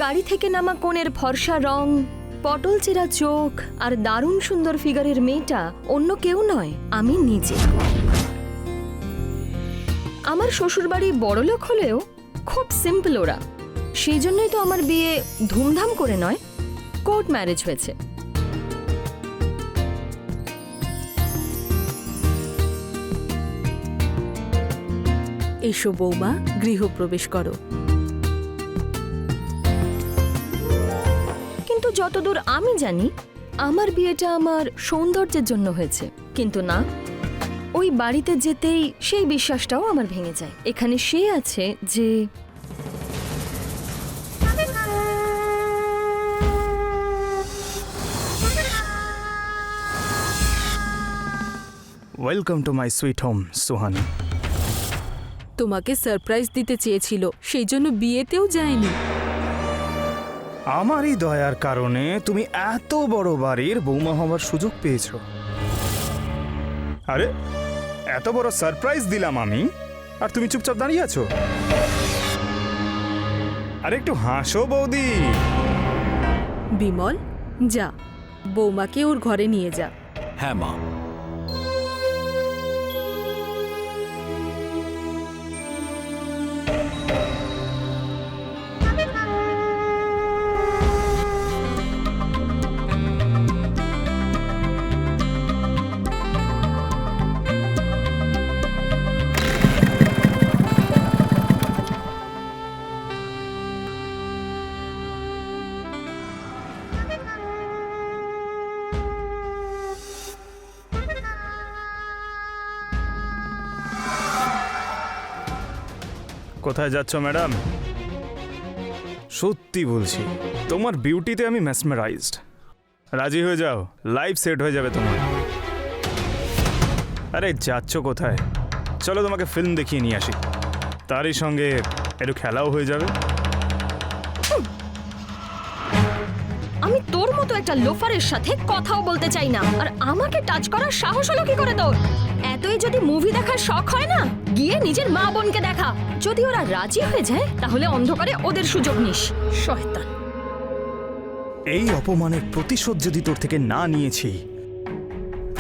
গাড়ি থেকে নামা কোণের ফর্সা রং, পটল চেরা চোখ আর দারুণ সুন্দর ফিগারের মেয়েটা অন্য কেউ নয়, আমি নিজে। আমার শ্বশুরবাড়ি বড়লোক হলেও খুব সিম্পল ওরা, সেই জন্যই তো আমার বিয়ে ধুমধাম করে নয়, কোর্ট ম্যারেজ হয়েছে। এসো বৌমা, গৃহপ্রবেশ করো। কিন্তু যতদূর আমি জানি আমার বিয়েটা আমার সৌন্দর্যের জন্য হয়েছে, কিন্তু না, ওই বাড়িতে যেতেই সেই বিশ্বাসটাও আমার ভেঙে যায়। এখানে সে আছে যে welcome to my sweet home, Suhani. তোমাকে সারপ্রাইজ দিতে চেয়েছিল, সেই জন্য বিয়েতেও যায়নি। আমারই দয়ার কারণে তুমি এত বড় বাড়ির বৌমা হওয়ার সুযোগ পেয়েছো। আরে এত বড় সারপ্রাইজ দিলাম আমি, আর তুমি চুপচাপ দাঁড়িয়ে আছো। আরে একটু হাসো বৌদি। বিমল, যা, বৌমাকে ওর ঘরে নিয়ে যা। হ্যাঁ মা। কোথায় যাচ্ছ ম্যাডাম? সত্যি বলছি, তোমার বিউটিতে আমি মেসমেরাইজড। রাজি হয়ে যাও, লাইফ সেট হয়ে যাবে তোমার। আরে যাচ্ছ কোথায়? চলো তোমাকে ফিল্ম দেখিয়ে নিয়ে আসি, তারই সঙ্গে একটু খেলাও হয়ে যাবে। আমি তোর মতো একটা লোফারের সাথে কথাও বলতে চাই না, আর আমাকে টাচ করার সাহস হলো কি করে তোর? এতই যদি মুভি দেখার শখ হয় না, গিয়ে নিজের মা বোনকে দেখা। যদি ওরা রাজি হয়ে যায় তাহলে অন্ধকারে ওদের সুযোগ নিস, শয়তান। এই অপমানের প্রতিশোধ যদি তোর থেকে না নিয়েছি,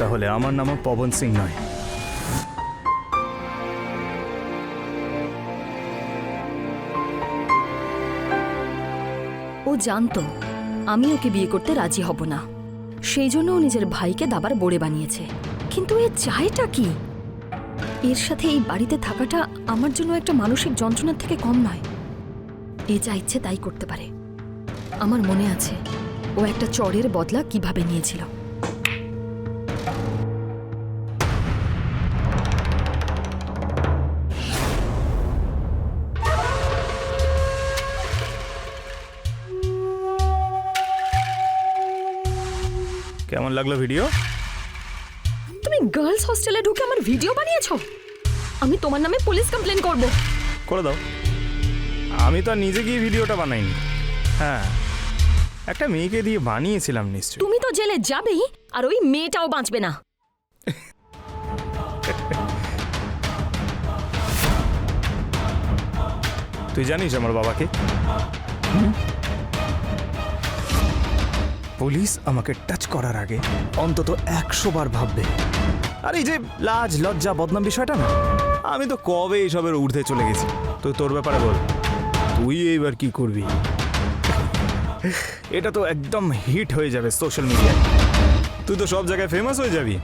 তাহলে আমার নামও পবন সিং নয়। ও জানতো আমি ওকে বিয়ে করতে রাজি হব না, সেই জন্য ও নিজের ভাইকে দাবার বোড়ে বানিয়েছে। কিন্তু এ চায়টা কি? এর সাথে এই বাড়িতে থাকাটা আমার জন্য একটা মানসিক যন্ত্রণার থেকে কম নয়। এ যা ইচ্ছে তাই করতে পারে। আমার মনে আছে ও একটা চড়ের বদলা কিভাবে নিয়েছিল। কেমন লাগলো ভিডিও? তুমি গার্লস হস্টেলে ঢুকে আমার ভিডিও বানিয়েছো? আমি তোমার নামে পুলিশ কমপ্লেন করব। করে দাও। আমি তো আর নিজে গিয়ে ভিডিওটা বানাইনি। হ্যাঁ, একটা মেয়েকে দিয়ে বানিয়েছিলাম নিশ্চয়ই। তুমি তো জেলে যাবেই, আর ওই মেয়েটাও বাঁচবে না। তুই জানিস আমার বাবাকে? পুলিশ আমাকে টাচ করার আগে অন্তত 100 বার ভাববে। আর এই যে লাজ লজ্জা বদনাম বিষয়টা না, আমি তো কবে এইসবের ঊর্ধ্বে চলে গেছি। তুই তোর ব্যাপারে বল, তুই এইবার কি করবি? এটা তো একদম হিট হয়ে যাবে সোশ্যাল মিডিয়ায়। তুই তো সব জায়গায় ফেমাস হয়ে যাবি।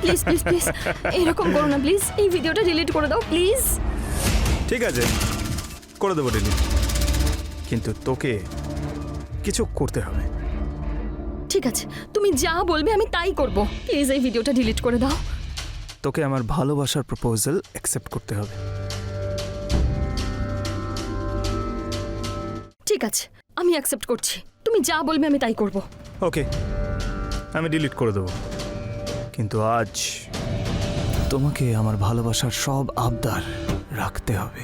প্লিজ প্লিজ প্লিজ এরকম করো না প্লিজ। এই ভিডিওটা ডিলিট করে দাও প্লিজ। ঠিক আছে, করে দেবো ডিলিট, কিন্তু তোকে কিছু করতে হবে। ঠিক আছে, তুমি যা বলবে আমি তাই করব। প্লিজ এই ভিডিওটা ডিলিট করে দাও। তোকে আমার ভালোবাসার প্রপোজাল অ্যাকসেপ্ট করতে হবে। ঠিক আছে, আমি অ্যাকসেপ্ট করছি। তুমি যা বলবে আমি তাই করব। ওকে, আমি ডিলিট করে দেবো, কিন্তু আজ তোমাকে আমার ভালোবাসার সব আবদার রাখতে হবে।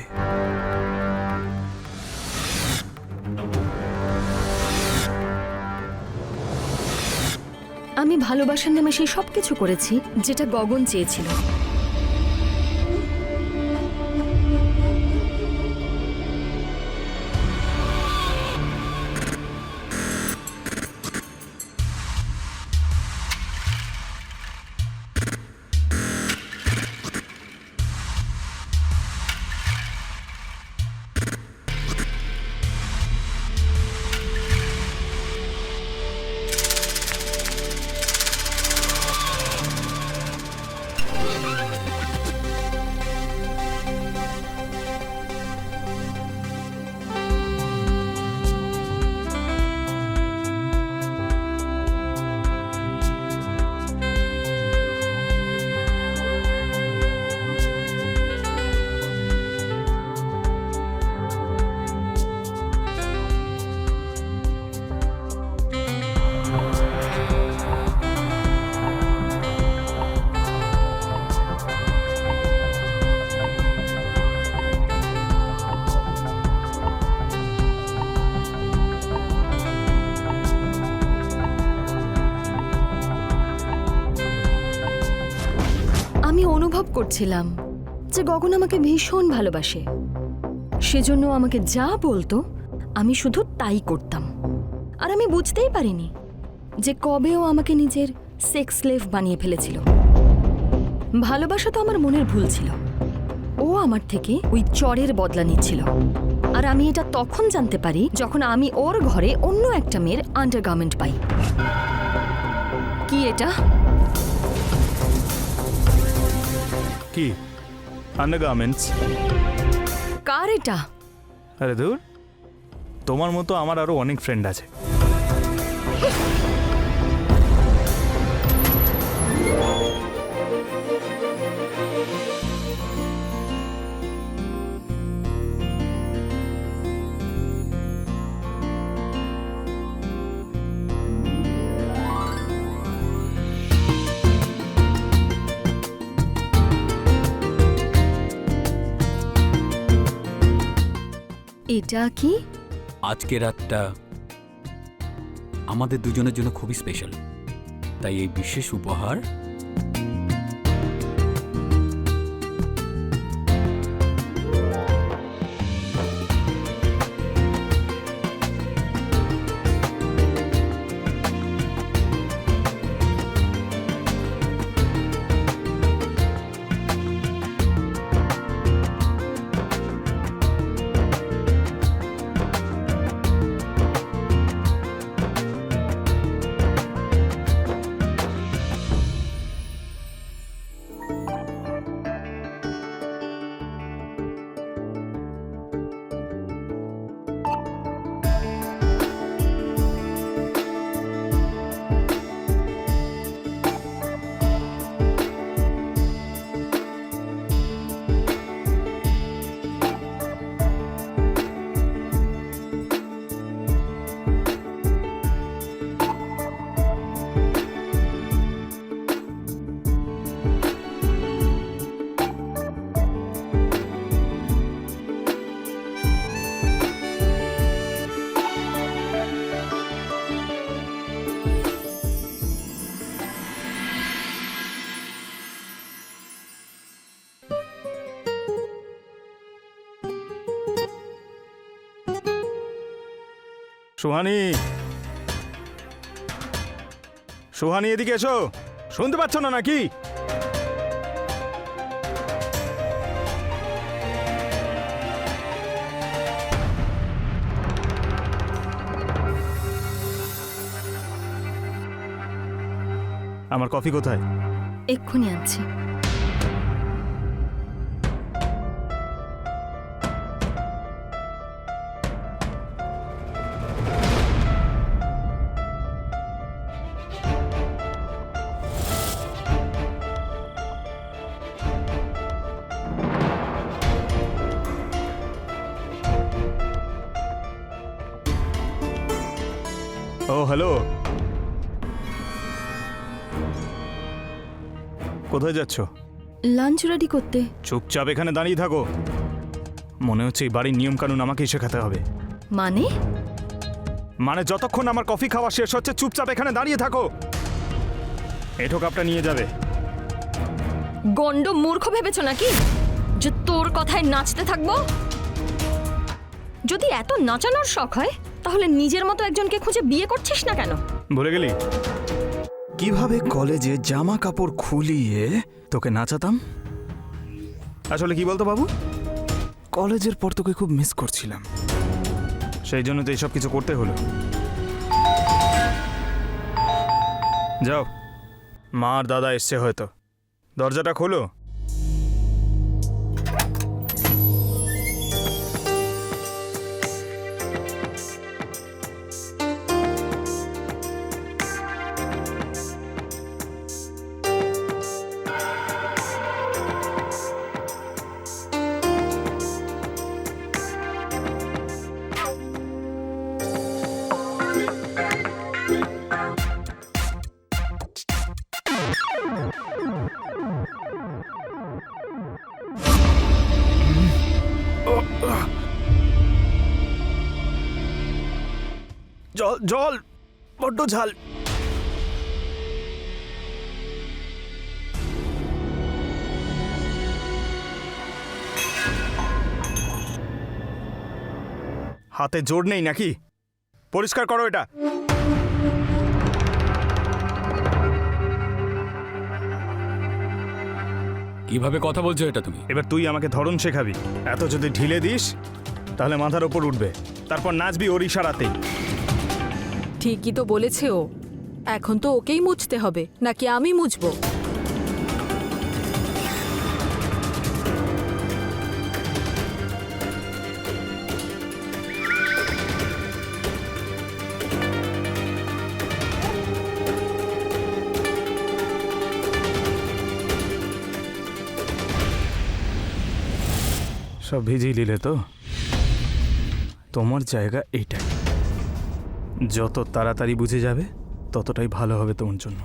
আমি ভালোবাসার নামে সেই সব কিছু করেছি যেটা গগন চেয়েছিল। আমি অনুভব করছিলাম যে গগন আমাকে ভীষণ ভালোবাসে। সেজন্য আমাকে যা বলতো আমি শুধু তাই করতাম। আর আমি বুঝতেই পারিনি যে কবে ও আমাকে নিজের সেক্স স্লেভ বানিয়ে ফেলেছিল। ভালোবাসা তো আমার মনের ভুল ছিল। ও আমার থেকে ওই চরের বদলা নিচ্ছিল। আর আমি এটা তখন জানতে পারি যখন আমি ওর ঘরে অন্য একটা মেয়ের আন্ডারগার্মেন্ট পাই। কি এটা? কি আন্ডারগার্মেন্টস? কার এটা? আরে দূর, তোমার মতো আমার আরো অনেক ফ্রেন্ড আছে। এটা কি? আজকে রাতটা আমাদের দুজনের জন্য খুবই স্পেশাল, তাই এই বিশেষ উপহার সুহানি, সুহানি এদিকে এসো। শুনতে পাচ্ছ না নাকি? আমার কফি কোথায়? এক্ষুনি আনছি। ও হ্যালো, কোথায় যাচ্ছ? লাঞ্চ রেডি করতে। চুপচাপ এখানে দাঁড়িয়ে থাকো। মনে হচ্ছে এই বাড়ির নিয়ম কানুন আমাকেই শেখাতে হবে। মানে? মানে যতক্ষণ আমার কফি খাওয়া শেষ হচ্ছে চুপচাপ এখানে দাঁড়িয়ে থাকো। এঠো কাপটা নিয়ে যাবে। গন্ড মূর্খ ভেবেছ নাকি যে তোর কথায় নাচতে থাকবো? যদি এত নাচানোর শখ হয় তাহলে নিজের মতো একজনকে খুঁজে বিয়ে করছিস না কেন? ভুলে গেলি কিভাবে কলেজে জামা কাপড় খুলিয়ে তোকে নাচাতাম? আসলে কি বলতো বাবু, কলেজের পর তোকে খুব মিস করছিলাম, সেই জন্য তো এইসব কিছু করতে হলো। যাও, মা আর দাদা এসছে হয়তো, দরজাটা খোলো। জল জল, বড্ড ঝাল। হাতে জোর নেই নাকি? পরিষ্কার করো এটা। কিভাবে কথা বলছো এটা তুমি? এবার তুই আমাকে ধরন শেখাবি। এত যদি ঢিলে দিস তাহলে মাথার ওপর উঠবে, তারপর নাচবি ওর ইশারাতেই। ঠিকই তো বলেছে ও। এখন তো ওকেই মুছতে হবে, নাকি আমি মুছবো? সব ভিজিয়ে নিলে তো? তোমার জায়গা এইটাই। যত তাড়াতাড়ি বুঝে যাবে ততটাই ভালো হবে তোমার জন্য।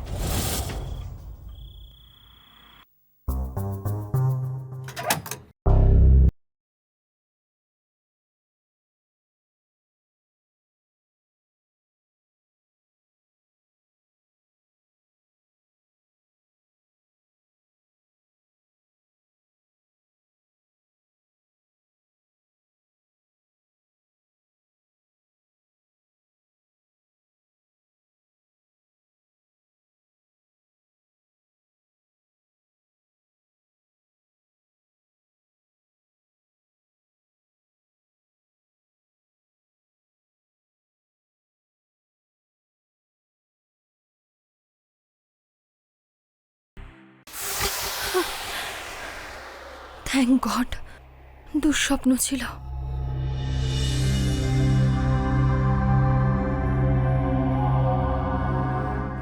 থ্যাংক গড, দুঃস্বপ্ন ছিল।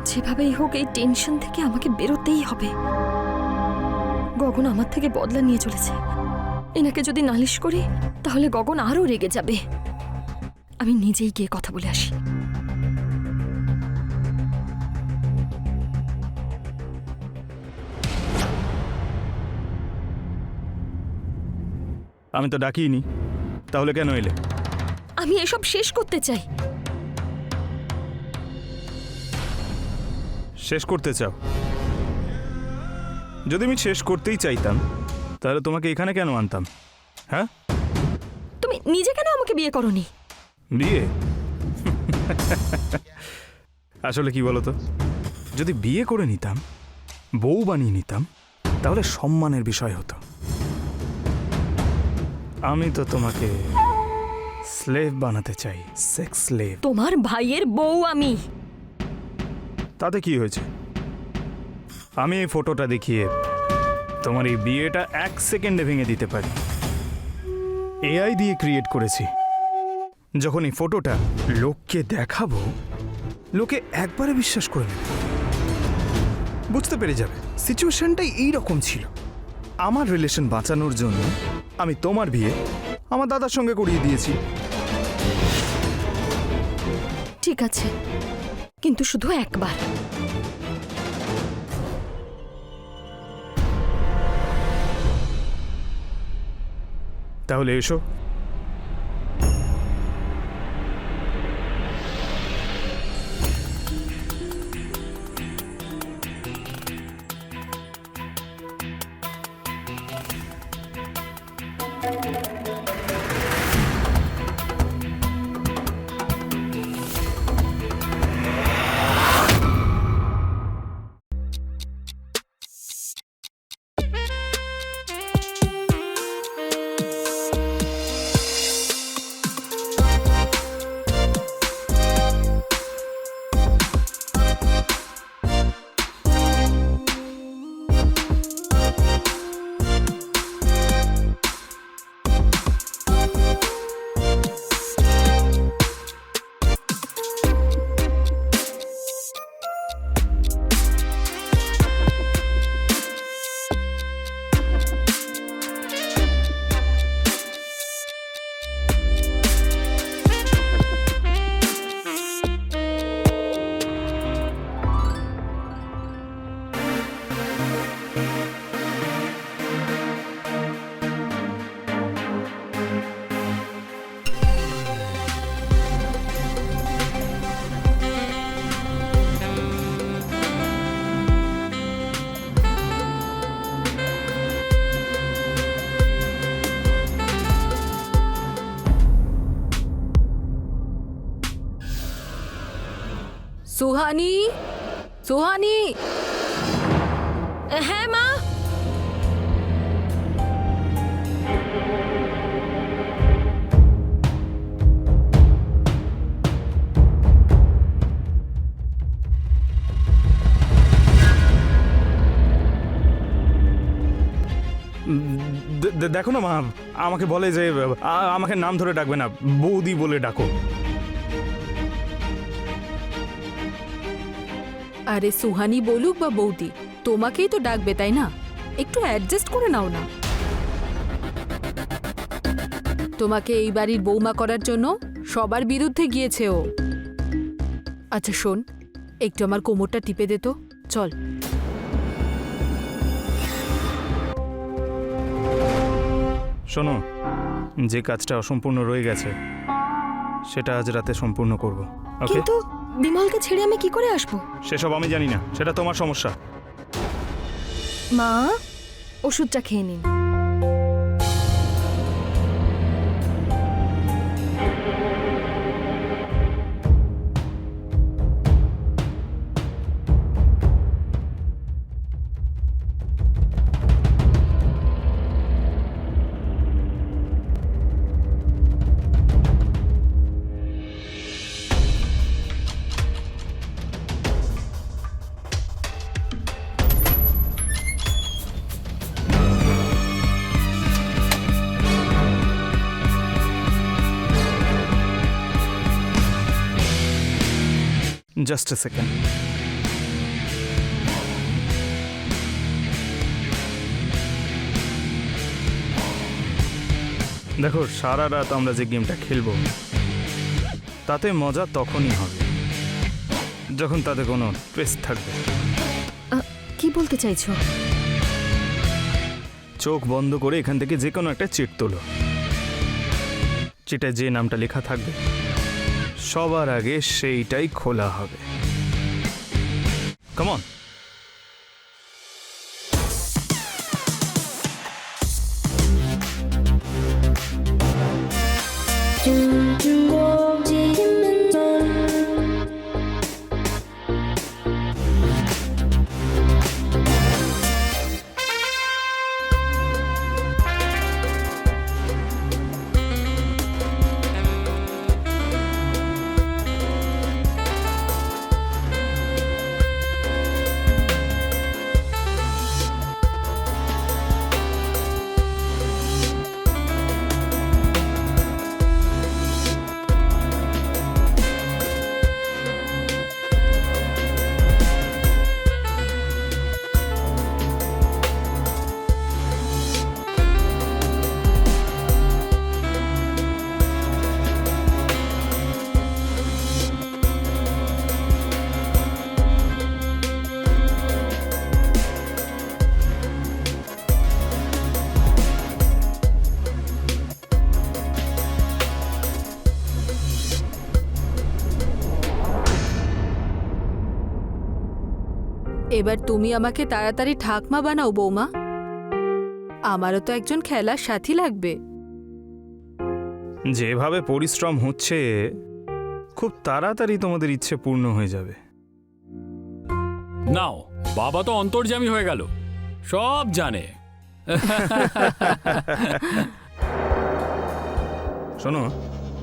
যেভাবেই হোক এই টেনশন থেকে আমাকে বেরোতেই হবে। গগন আমার থেকে বদলা নিয়ে চলেছে। এনাকে যদি নালিশ করি তাহলে গগন আরো রেগে যাবে। আমি নিজেই গিয়ে কথা বলে আসি। আমি তো ডাকিনি, তাহলে কেন এলে? আমি এসব শেষ করতে চাই। শেষ করতে চাও? যদি আমি শেষ করতেই চাইতাম তাহলে তোমাকে এখানে কেন আনতাম? হ্যাঁ, তুমি নিজে কেন আমাকে বিয়ে করনি? বিয়ে? আসলে কি বলতো, যদি বিয়ে করে নিতাম, বউ বানিয়ে নিতাম, তাহলে সম্মানের বিষয় হতো। আমি তো তোমাকে স্লেভ বানাতে চাই, সেক্স স্লেভ। তোমার ভাইয়ের বউ আমি। তাতে কি হয়েছে? আমি এই ফটোটা দেখিয়ে তোমার এই বিয়েটা 1 সেকেন্ডে ভেঙে দিতে পারি। এআই দিয়ে ক্রিয়েট করেছি। যখন এই ফটোটা লোককে দেখাবো, লোকে একবারে বিশ্বাস করে নেবে, বুঝতে পেরে যাবে সিচুয়েশনটাই এইরকম ছিল। আমার রিলেশন বাঁচানোর জন্য আমি তোমার বিয়ে আমার দাদার সঙ্গে করিয়ে দিয়েছি। ঠিক আছে, কিন্তু শুধু একবার। তাহলে এসো। সুহানি, সুহানি। হ্যাঁ মা। দেখো না মা, আমাকে বলে যে আমাকে নাম ধরে ডাকবে না, বৌদি বলে ডাকো। আরে সুহানি বলুক বা বৌদি, তোমাকেই তো ডাকবে তাই না? একটু অ্যাডজাস্ট করে নাও না। তোমাকে এই বাড়ির বৌমা করার জন্য সবার বিরুদ্ধে গিয়েছে ও। আচ্ছা শোন, একটু আমার কোমরটা টিপে দে তো, চল। শোনো, যে কাজটা অসম্পূর্ণ রয়ে গেছে সেটা আজ রাতে সম্পূর্ণ করব, ওকে? কিন্তু বিমলকে ছেড়ে আমি কি করে আসবো? সেসব আমি জানি না, সেটা তোমার সমস্যা। মা, ওষুধটা খেয়ে নিন। Just a second. দেখো, সারা রাত আমরা যে গেমটা খেলবো তাতে মজা তখনই হবে যখন তাতে কোনো টুইস্ট থাকবে। কি বলতে চাইছো? চোখ বন্ধ করে এখান থেকে যে কোনো একটা চিট তোলো। চিটে যে নামটা লেখা থাকবে সবার আগে সেইটাই খোলা হবে। Come on. এবার তুমি আমাকে তাড়াতাড়ি ঠাকমা বানাও বৌমা। আমারও তো একজন খেলার সাথী লাগবে। যেভাবে পরিশ্রম হচ্ছে খুব তাড়াতাড়ি তোমাদের ইচ্ছে পূর্ণ হয়ে যাবে। নাও, বাবা তো অন্তর্যামী হয়ে গেল, সব জানে। শোনো,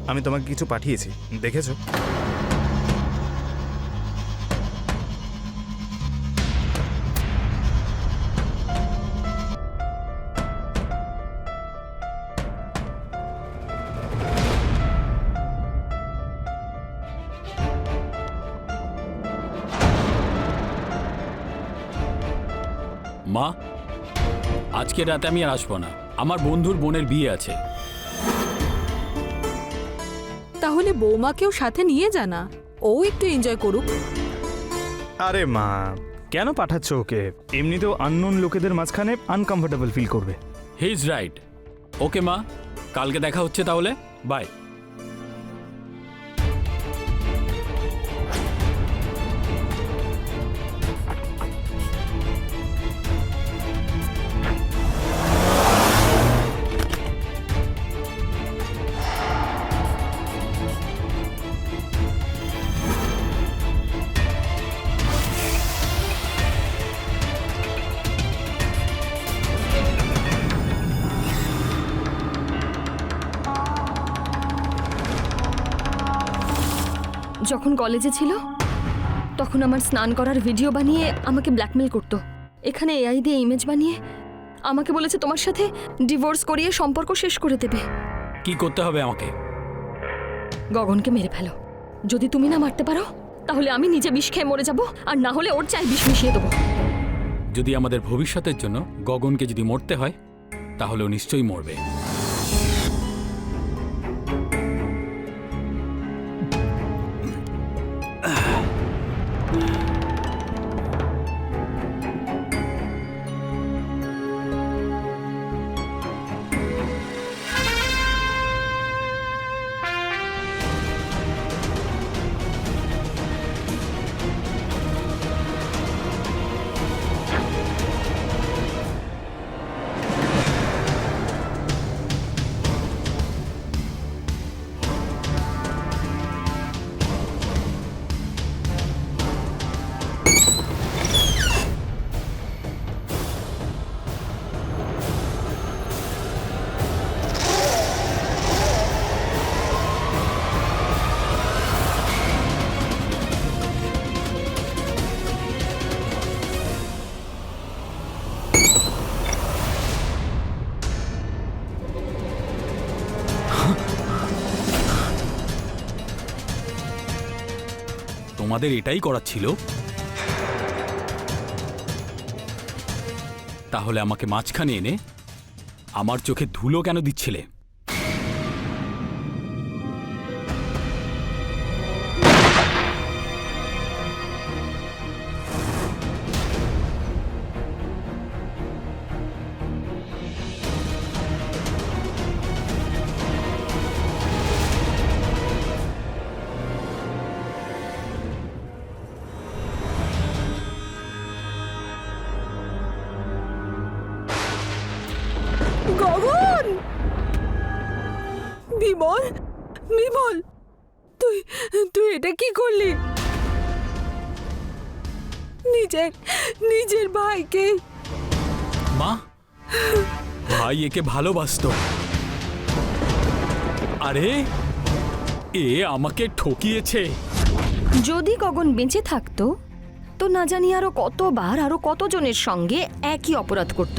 আমি তোমাকে কিছু পাঠিয়েছি, দেখেছো? মা, আজকে রাতে আমি আর আসবো না, আমার বন্ধুর বোনের বিয়ে আছে। তাহলে বৌমাকেও সাথে নিয়ে জানা, ও একটু এনজয় করুক। আরে মা, কেন পাঠাচ্ছ ওকে? এমনিতেও আননোন লোকেদের মাঝখানে আনকমফোর্টেবল ফিল করবে। He is right. ওকে মা, কালকে দেখা হচ্ছে তাহলে, বাই। যখন কলেজে ছিল তখন আমার স্নান করার ভিডিও বানিয়ে আমাকে ব্ল্যাকমেল করতো। এখানে এআই দিয়ে ইমেজ বানিয়ে আমাকে বলেছে তোমার সাথে ডিভোর্স করিয়ে সম্পর্ক শেষ করে দেবে। কি করতে হবে আমাকে? গগনকে মেরে ফেলো। যদি তুমি না মারতে পারো তাহলে আমি নিজে বিষ খেয়ে মরে যাব, আর না হলে ওর চাই বিষ মিশিয়ে দেবো। যদি আমাদের ভবিষ্যতের জন্য গগনকে যদি মরতে হয় তাহলে ও নিশ্চয়ই মরবে। তোমাদের এটাই করার ছিল? তাহলে আমাকে মাঝখানে এনে আমার চোখে ধুলো কেন দিচ্ছিলে? গগন! বিমল, বিমল, তুই তুই এটা কি করলি? নিজের ভাইকে। মা, ভাই একে ভালোবাসতো। আরে এ আমাকে ঠকিয়েছে। যদি গগন বেঁচে থাকতো তো না জানি আরো কতবার আরো কতজনের সঙ্গে একই অপরাধ করত।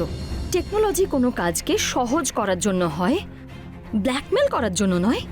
টেকনোলজি কোনো কাজকে সহজ করার জন্য হয়, ব্ল্যাকমেল করার জন্য নয়।